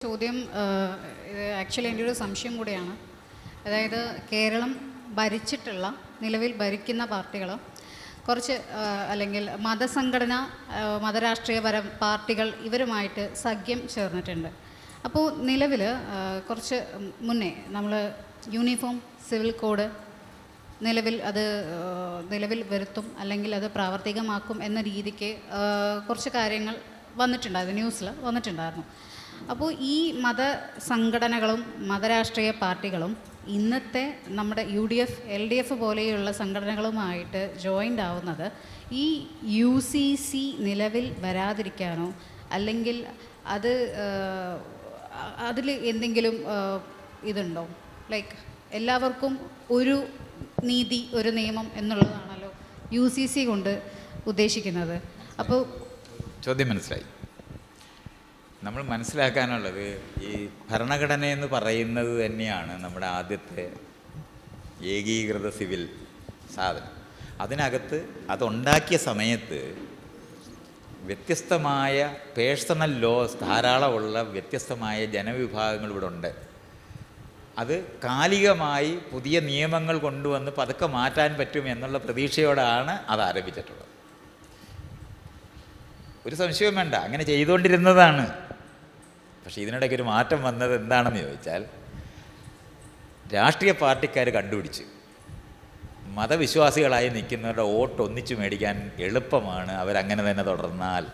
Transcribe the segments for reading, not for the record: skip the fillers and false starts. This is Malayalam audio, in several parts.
ചോദ്യം ഇത് ആക്ച്വലി എൻ്റെ ഒരു സംശയം കൂടിയാണ്. അതായത് കേരളം ഭരിച്ചിട്ടുള്ള നിലവിൽ ഭരിക്കുന്ന പാർട്ടികൾ കുറച്ച് അല്ലെങ്കിൽ മതസംഘടന മതരാഷ്ട്രീയ പാർട്ടികൾ ഇവരുമായിട്ട് സഖ്യം ചേർന്നിട്ടുണ്ട്. അപ്പോൾ നിലവിൽ കുറച്ച് മുന്നേ നമ്മൾ യൂണിഫോം സിവിൽ കോഡ് നിലവിൽ വരുത്തും അല്ലെങ്കിൽ അത് പ്രാവർത്തികമാക്കും എന്ന രീതിക്ക് കുറച്ച് കാര്യങ്ങൾ വന്നിട്ടുണ്ടായിരുന്നു, ന്യൂസിൽ വന്നിട്ടുണ്ടായിരുന്നു. അപ്പോൾ ഈ മതസംഘടനകളും മതരാഷ്ട്രീയ പാർട്ടികളും ഇന്നത്തെ നമ്മുടെ UDF LDF പോലെയുള്ള സംഘടനകളുമായിട്ട് ജോയിൻ്റ് ആവുന്നത് ഈ UCC നിലവിൽ വരാതിരിക്കാനോ അല്ലെങ്കിൽ അതിൽ എന്തെങ്കിലും ഇതുണ്ടോ? ലൈക്ക് എല്ലാവർക്കും ഒരു നീതി ഒരു നിയമം എന്നുള്ളതാണല്ലോ UCC കൊണ്ട് ഉദ്ദേശിക്കുന്നത്. അപ്പോൾ ചോദ്യം മനസ്സിലായി. നമ്മൾ മനസ്സിലാക്കാനുള്ളത് ഈ ഭരണഘടന എന്ന് പറയുന്നത് തന്നെയാണ് നമ്മുടെ ആദ്യത്തെ ഏകീകൃത സിവിൽ സാധനം. അതിനകത്ത് അതുണ്ടാക്കിയ സമയത്ത് വ്യത്യസ്തമായ പേഴ്സണൽ ലോസ് ധാരാളമുള്ള വ്യത്യസ്തമായ ജനവിഭാഗങ്ങൾ ഇവിടെ ഉണ്ട്. അത് കാലികമായി പുതിയ നിയമങ്ങൾ കൊണ്ടുവന്ന് പതുക്കെ മാറ്റാൻ പറ്റും എന്നുള്ള പ്രതീക്ഷയോടാണ് അത് ആരംഭിച്ചിട്ടുള്ളത്. ഒരു സംശയവും വേണ്ട, അങ്ങനെ ചെയ്തുകൊണ്ടിരുന്നതാണ്. പക്ഷേ ഇതിനിടയ്ക്ക് ഒരു മാറ്റം വന്നത് എന്താണെന്ന് ചോദിച്ചാൽ, രാഷ്ട്രീയ പാർട്ടിക്കാർ കണ്ടുപിടിച്ച് മതവിശ്വാസികളായി നിൽക്കുന്നവരുടെ വോട്ട് ഒന്നിച്ചു മേടിക്കാൻ എളുപ്പമാണ് അവരങ്ങനെ തന്നെ തുടർന്നാൽ.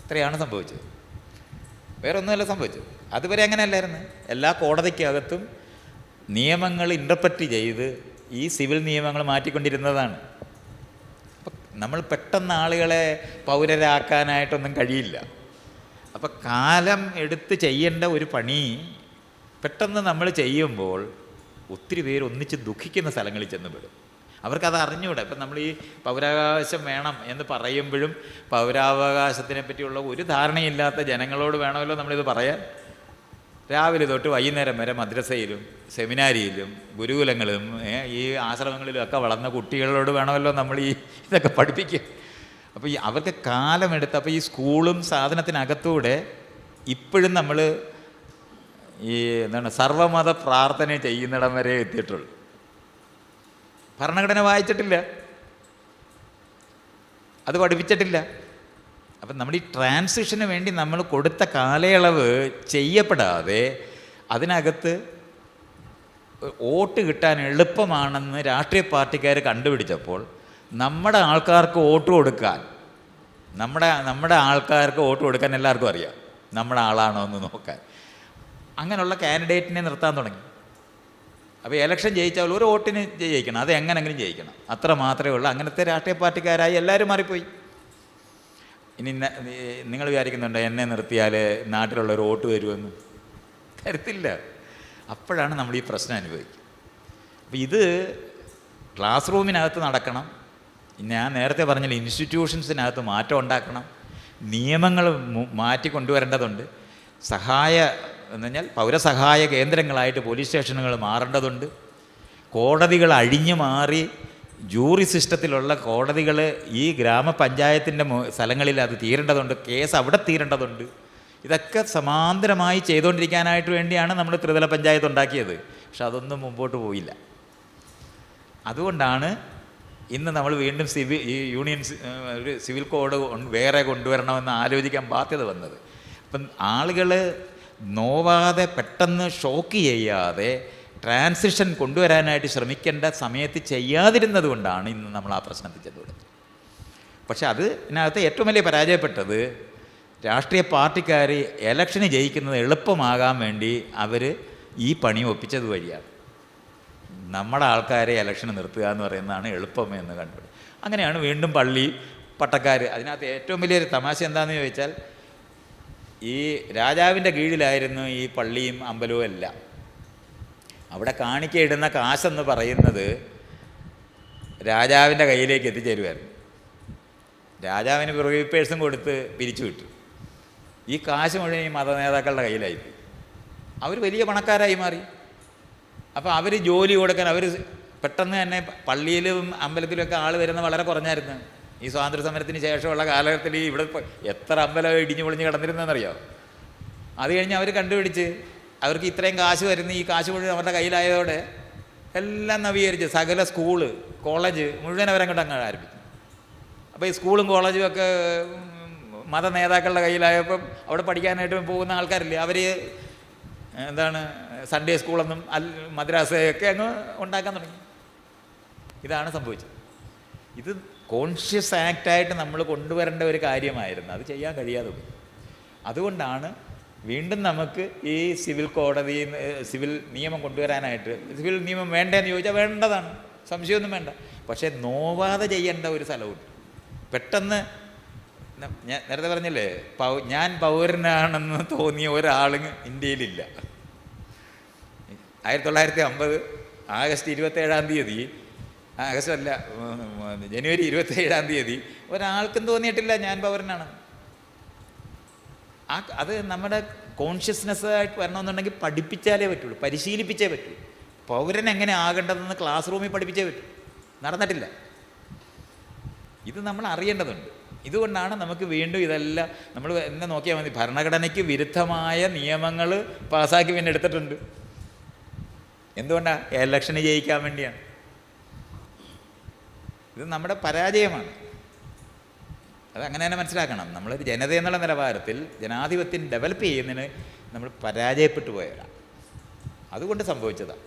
ഇത്രയാണ് സംഭവിച്ചത്, വേറെ ഒന്നുമല്ല സംഭവിച്ചത്. അതുവരെ അങ്ങനെയല്ലായിരുന്നു. എല്ലാ കോടതിക്കകത്തും നിയമങ്ങൾ ഇൻ്റർപ്രറ്റ് ചെയ്ത് ഈ സിവിൽ നിയമങ്ങൾ മാറ്റിക്കൊണ്ടിരുന്നതാണ്. നമ്മൾ പെട്ടെന്ന് ആളുകളെ പൗരരാക്കാനായിട്ടൊന്നും കഴിയില്ല. അപ്പം കാലം എടുത്ത് ചെയ്യേണ്ട ഒരു പണി പെട്ടെന്ന് നമ്മൾ ചെയ്യുമ്പോൾ ഒത്തിരി പേര് ഒന്നിച്ച് ദുഃഖിക്കുന്ന സ്ഥലങ്ങളിൽ ചെന്ന് പെടും. അവർക്കത് അറിഞ്ഞൂടെ. ഇപ്പം നമ്മൾ ഈ പൗരാവകാശം വേണം എന്ന് പറയുമ്പോഴും പൗരാവകാശത്തിനെ പറ്റിയുള്ള ഒരു ധാരണയില്ലാത്ത ജനങ്ങളോട് വേണമല്ലോ നമ്മളിത് പറയാൻ. രാവിലെ തൊട്ട് വൈകുന്നേരം വരെ മദ്രസയിലും സെമിനാരിയിലും ഗുരുകുലങ്ങളും ഈ ആശ്രമങ്ങളിലും ഒക്കെ വളർന്ന കുട്ടികളോട് വേണമല്ലോ നമ്മൾ ഇതൊക്കെ പഠിപ്പിക്കുക. അപ്പോൾ അവർക്ക് കാലമെടുത്ത്, അപ്പോൾ ഈ സ്കൂളും സാധനത്തിനകത്തൂടെ ഇപ്പോഴും നമ്മൾ ഈ സർവമത പ്രാർത്ഥന ചെയ്യുന്നിടം വരെ എത്തിയിട്ടുള്ളൂ. ഭരണഘടന വായിച്ചിട്ടില്ല, അത് പഠിപ്പിച്ചിട്ടില്ല. അപ്പം നമ്മൾ ഈ ട്രാൻസിഷന് വേണ്ടി നമ്മൾ കൊടുത്ത കാലയളവ് ചെയ്യപ്പെടാതെ അതിനകത്ത് വോട്ട് കിട്ടാൻ എളുപ്പമാണെന്ന് രാഷ്ട്രീയ പാർട്ടിക്കാർ കണ്ടുപിടിച്ചപ്പോൾ നമ്മുടെ ആൾക്കാർക്ക് വോട്ട് കൊടുക്കാൻ എല്ലാവർക്കും അറിയാം, നമ്മുടെ ആളാണോ എന്ന് നോക്കാൻ. അങ്ങനെയുള്ള കാൻഡിഡേറ്റിനെ നിർത്താൻ തുടങ്ങി. അപ്പോൾ ഇലക്ഷൻ ജയിച്ചാൽ ഒരു വോട്ടിന് ജയിക്കണം, അത് എങ്ങനെങ്കിലും ജയിക്കണം, അത്ര മാത്രമേ ഉള്ളൂ. അങ്ങനത്തെ രാഷ്ട്രീയ പാർട്ടിക്കാരായി എല്ലാവരും മാറിപ്പോയി. ഇനി നിങ്ങൾ വിചാരിക്കുന്നുണ്ടോ എന്നെ നിർത്തിയാൽ നാട്ടിലുള്ളൊരു വോട്ട് വരുമെന്ന്? തരത്തില്ല. അപ്പോഴാണ് നമ്മൾ ഈ പ്രശ്നം അനുഭവിക്കുക. അപ്പോൾ ഇത് ക്ലാസ് റൂമിനകത്ത് നടക്കണം. ഞാൻ നേരത്തെ പറഞ്ഞ ഇൻസ്റ്റിറ്റ്യൂഷൻസിനകത്ത് മാറ്റം ഉണ്ടാക്കണം, നിയമങ്ങൾ മാറ്റി കൊണ്ടുവരേണ്ടതുണ്ട്. എന്ന് പറഞ്ഞാൽ പൗരസഹായ കേന്ദ്രങ്ങളായിട്ട് പോലീസ് സ്റ്റേഷനുകൾ മാറേണ്ടതുണ്ട്. കോടതികൾ അഴിഞ്ഞു മാറി ജൂറി സിസ്റ്റത്തിലുള്ള കോടതികൾ ഈ ഗ്രാമപഞ്ചായത്തിൻ്റെ സ്ഥലങ്ങളിൽ അത് തീരേണ്ടതുണ്ട്, കേസ് അവിടെ തീരേണ്ടതുണ്ട്. ഇതൊക്കെ സമാന്തരമായി ചെയ്തുകൊണ്ടിരിക്കാനായിട്ട് വേണ്ടിയാണ് നമ്മൾ ത്രിതല പഞ്ചായത്ത് ഉണ്ടാക്കിയത്. പക്ഷെ അതൊന്നും മുമ്പോട്ട് പോയില്ല. അതുകൊണ്ടാണ് ഇന്ന് നമ്മൾ വീണ്ടും ഒരു സിവിൽ കോഡ് വേറെ കൊണ്ടുവരണമെന്ന് ആലോചിക്കാൻ ബാധ്യത വന്നത്. അപ്പം ആളുകൾ നോവാതെ പെട്ടെന്ന് ഷോക്ക് ചെയ്യാതെ ട്രാൻസിഷൻ കൊണ്ടുവരാനായിട്ട് ശ്രമിക്കേണ്ട സമയത്ത് ചെയ്യാതിരുന്നത് കൊണ്ടാണ് ഇന്ന് നമ്മൾ ആ പ്രശ്നത്തിൽ ചെന്നുവിടുന്നത്. പക്ഷെ അതിനകത്ത് ഏറ്റവും വലിയ പരാജയപ്പെട്ടത് രാഷ്ട്രീയ പാർട്ടിക്കാർ ഇലക്ഷന് ജയിക്കുന്നത് എളുപ്പമാകാൻ വേണ്ടി അവർ ഈ പണി ഒപ്പിച്ചത് വഴിയാണ്. നമ്മുടെ ആൾക്കാരെ ഇലക്ഷന് നിർത്തുക എന്ന് പറയുന്നതാണ് എളുപ്പം എന്ന് കണ്ടുപിടി. അങ്ങനെയാണ് വീണ്ടും പള്ളി പട്ടക്കാർ. അതിനകത്ത് ഏറ്റവും വലിയൊരു തമാശ എന്താണെന്ന് ചോദിച്ചാൽ, ഈ രാജാവിൻ്റെ കീഴിലായിരുന്നു ഈ പള്ളിയും അമ്പലവും എല്ലാം. അവിടെ കാണിക്കയിടുന്ന കാശെന്ന് പറയുന്നത് രാജാവിൻ്റെ കയ്യിലേക്ക് എത്തിച്ചേരുമായിരുന്നു. രാജാവിന് പ്രിവിപ്പേഴ്സും കൊടുത്ത് പിരിച്ചു വിട്ടു. ഈ കാശ് മുഴുവൻ ഈ മതനേതാക്കളുടെ കയ്യിലായിപ്പോയി. അവർ വലിയ പണക്കാരായി മാറി. അപ്പോൾ അവർ ജോലി കൊടുക്കാൻ അവർ പെട്ടെന്ന് തന്നെ പള്ളിയിലും അമ്പലത്തിലുമൊക്കെ ആൾ വരുന്നത് വളരെ കുറഞ്ഞായിരുന്നു. ഈ സ്വാതന്ത്ര്യ സമരത്തിന് ശേഷമുള്ള കാലഘട്ടത്തിൽ ഇവിടെ എത്ര അമ്പലം ഇടിഞ്ഞു പൊളിഞ്ഞ് കിടന്നിരുന്നതെന്നറിയാമോ? അത് കഴിഞ്ഞ് അവർ കണ്ടുപിടിച്ച് അവർക്ക് ഇത്രയും കാശ് വരുന്ന ഈ കാശ് മുഴുവൻ അവരുടെ കയ്യിലായതോടെ എല്ലാം നവീകരിച്ച് സകല സ്കൂള് കോളേജ് മുഴുവൻ അവരങ്ങോട്ട് അങ്ങ് ആരംഭിച്ചു. അപ്പോൾ ഈ സ്കൂളും കോളേജും ഒക്കെ മത നേതാക്കളുടെ കയ്യിലായപ്പം അവിടെ പഠിക്കാനായിട്ട് പോകുന്ന ആൾക്കാരില്ലേ, അവർ എന്താണ് സൺഡേ സ്കൂളെന്നും മദ്രാസയൊക്കെ അങ്ങ് ഉണ്ടാക്കാൻ തുടങ്ങി. ഇതാണ് സംഭവിച്ചത്. ഇത് കോൺഷ്യസ് ആക്റ്റായിട്ട് നമ്മൾ കൊണ്ടുവരേണ്ട ഒരു കാര്യമായിരുന്നു, അത് ചെയ്യാൻ കഴിയാതെ പോയി. അതുകൊണ്ടാണ് വീണ്ടും നമുക്ക് ഈ സിവിൽ കോടതി സിവിൽ നിയമം കൊണ്ടുവരാനായിട്ട്, സിവിൽ നിയമം വേണ്ടതെന്ന് ചോദിച്ചാൽ വേണ്ടതാണ്, സംശയമൊന്നും വേണ്ട. പക്ഷേ നോവാതെ ചെയ്യേണ്ട ഒരു സ്ഥലമുണ്ട്. പെട്ടെന്ന് ഞാൻ നേരത്തെ പറഞ്ഞില്ലേ, ഞാൻ പൗരനാണെന്ന് തോന്നിയ ഒരാളും ഇന്ത്യയിലില്ല. 1950 ആഗസ്റ്റ് 27 ആഗസ്റ്റ് അല്ല ജനുവരി 27 ഒരാൾക്കും തോന്നിയിട്ടില്ല ഞാൻ പൗരനാണ്. അത് നമ്മുടെ കോൺഷ്യസ്നെസ് ആയിട്ട് വരണമെന്നുണ്ടെങ്കിൽ പഠിപ്പിച്ചാലേ പറ്റുള്ളൂ, പരിശീലിപ്പിച്ചേ പറ്റൂ. പൗരൻ എങ്ങനെ ആകേണ്ടതെന്ന് ക്ലാസ് റൂമിൽ പഠിപ്പിച്ചേ പറ്റൂ. നടന്നിട്ടില്ല. ഇത് നമ്മൾ അറിയേണ്ടതുണ്ട്. ഇതുകൊണ്ടാണ് നമുക്ക് വീണ്ടും ഇതെല്ലാം നമ്മൾ എന്നെ നോക്കിയാൽ മതി, ഭരണഘടനയ്ക്ക് വിരുദ്ധമായ നിയമങ്ങൾ പാസ്സാക്കി പിന്നെ എടുത്തിട്ടുണ്ട്. എന്തുകൊണ്ടാണ്? ഇലക്ഷന് ജയിക്കാൻ വേണ്ടിയാണ്. ഇത് നമ്മുടെ പരാജയമാണ്. അത് അങ്ങനെ തന്നെ മനസ്സിലാക്കണം. നമ്മളൊരു ജനത എന്നുള്ള നിലവാരത്തിൽ ജനാധിപത്യം ഡെവലപ്പ് ചെയ്യുന്നതിന് നമ്മൾ പരാജയപ്പെട്ടു പോയവരാണ്. അതുകൊണ്ട് സംഭവിച്ചതാണ്.